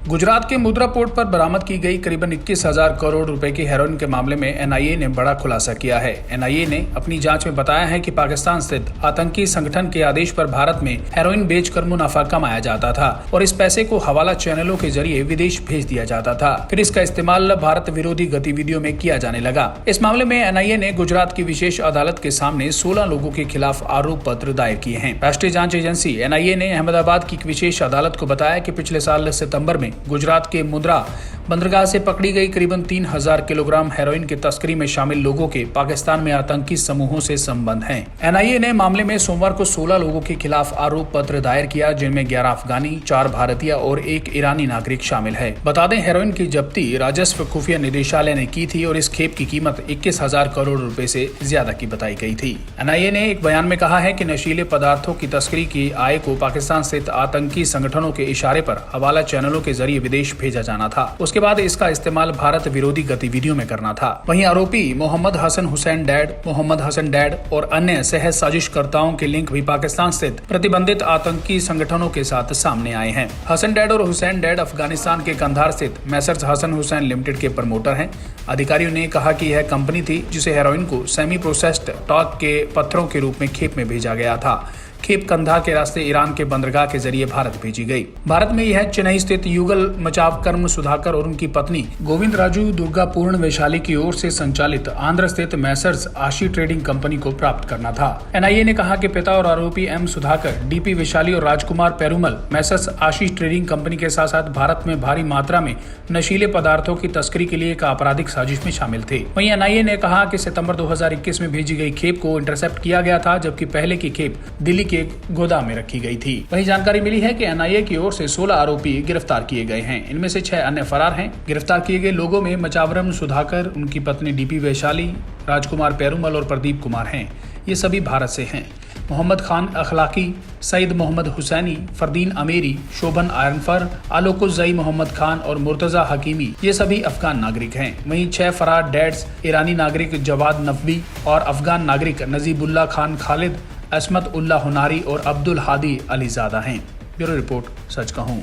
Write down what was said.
गुजरात के मुद्रा पोर्ट पर बरामद की गई करीबन 21,000 करोड़ रुपए की हेरोइन के मामले में एनआईए ने बड़ा खुलासा किया है। एनआईए ने अपनी जांच में बताया है कि पाकिस्तान स्थित आतंकी संगठन के आदेश पर भारत में हेरोइन बेचकर मुनाफा कमाया जाता था और इस पैसे को हवाला चैनलों के जरिए विदेश भेज दिया जाता था। फिर इसका इस्तेमाल भारत विरोधी गतिविधियों में किया जाने लगा। इस मामले में एनआईए ने गुजरात की विशेष अदालत के सामने 16 लोगों के खिलाफ आरोप पत्र दायर किए हैं। राष्ट्रीय जांच एजेंसी एनआईए ने अहमदाबाद की विशेष अदालत को बताया कि पिछले साल सितंबर में गुजरात के मुद्रा बंदरगाह से पकड़ी गई करीबन 3,000 किलोग्राम हेरोइन की तस्करी में शामिल लोगों के पाकिस्तान में आतंकी समूहों से संबंध हैं। एनआईए ने मामले में सोमवार को 16 लोगों के खिलाफ आरोप पत्र दायर किया, जिनमें 11 अफगानी, 4 भारतीय और 1 ईरानी नागरिक शामिल है। बता दें, हेरोइन की जब्ती राजस्व खुफिया निदेशालय ने की थी और इस खेप की कीमत 21,000 करोड़ रुपए से ज्यादा की बताई गई थी। एनआईए ने एक बयान में कहा है कि नशीले पदार्थों की तस्करी की आय को पाकिस्तान स्थित आतंकी संगठनों के इशारे पर हवाला चैनलों के जरिए विदेश भेजा जाना था। उसके बाद इसका इस्तेमाल भारत विरोधी गतिविधियों में करना था। वहीं आरोपी मोहम्मद हसन हुसैन डैड और अन्य सह साजिशकर्ताओं के लिंक भी पाकिस्तान स्थित प्रतिबंधित आतंकी संगठनों के साथ सामने आए हैं। हसन डैड और हुसैन डैड अफगानिस्तान के कंधार स्थित मैसर्स हसन हुसैन लिमिटेड के प्रमोटर हैं। अधिकारियों ने कहा कि यह कंपनी थी जिसे हेरोइन को सेमी प्रोसेस्ड टॉक के पत्थरों के रूप में खेप में भेजा गया था। खेप कंधा के रास्ते ईरान के बंदरगाह के जरिए भारत भेजी गई। भारत में यह चेन्नई स्थित युगल मचाव कर्म सुधाकर और उनकी पत्नी गोविंद राजू दुर्गापूर्ण वैशाली की ओर से संचालित आंध्र स्थित मैसर्स आशी ट्रेडिंग कंपनी को प्राप्त करना था। एनआईए ने कहा कि पिता और आरोपी एम सुधाकर, डीपी वैशाली और राजकुमार पेरुमल मैसर्स आशी ट्रेडिंग कंपनी के साथ साथ भारत में भारी मात्रा में नशीले पदार्थों की तस्करी के लिए एक आपराधिक साजिश में शामिल थे। वहीं एनआईए ने कहा कि सितंबर 2021 में भेजी गई खेप को इंटरसेप्ट किया गया था, जबकि पहले की खेप दिल्ली के गोदाम में रखी गई थी। वहीं जानकारी मिली है कि एनआईए की ओर से 16 आरोपी गिरफ्तार किए गए हैं। इनमें से 6 अन्य फरार हैं। गिरफ्तार किए गए लोगों में मचावरम सुधाकर, उनकी पत्नी डीपी वैशाली, राजकुमार पेरुमल और प्रदीप कुमार हैं। ये सभी भारत से हैं। मोहम्मद खान अखलाकी, सईद मोहम्मद हुसैनी, फरदीन अमेरी, शोभन आयरनफर, आलोकुज़ई मोहम्मद खान और मुर्तजा हकीमी ये सभी अफगान नागरिक हैं। वहीं 6 फरार डैड्स ईरानी नागरिक जवाद नकवी और अफगान नागरिक नजीबुल्ला खान खालिद, असमत उल्ला हुनारी और अब्दुल हादी अलीजादा हैं। ब्यूरो रिपोर्ट, सच कहूँ।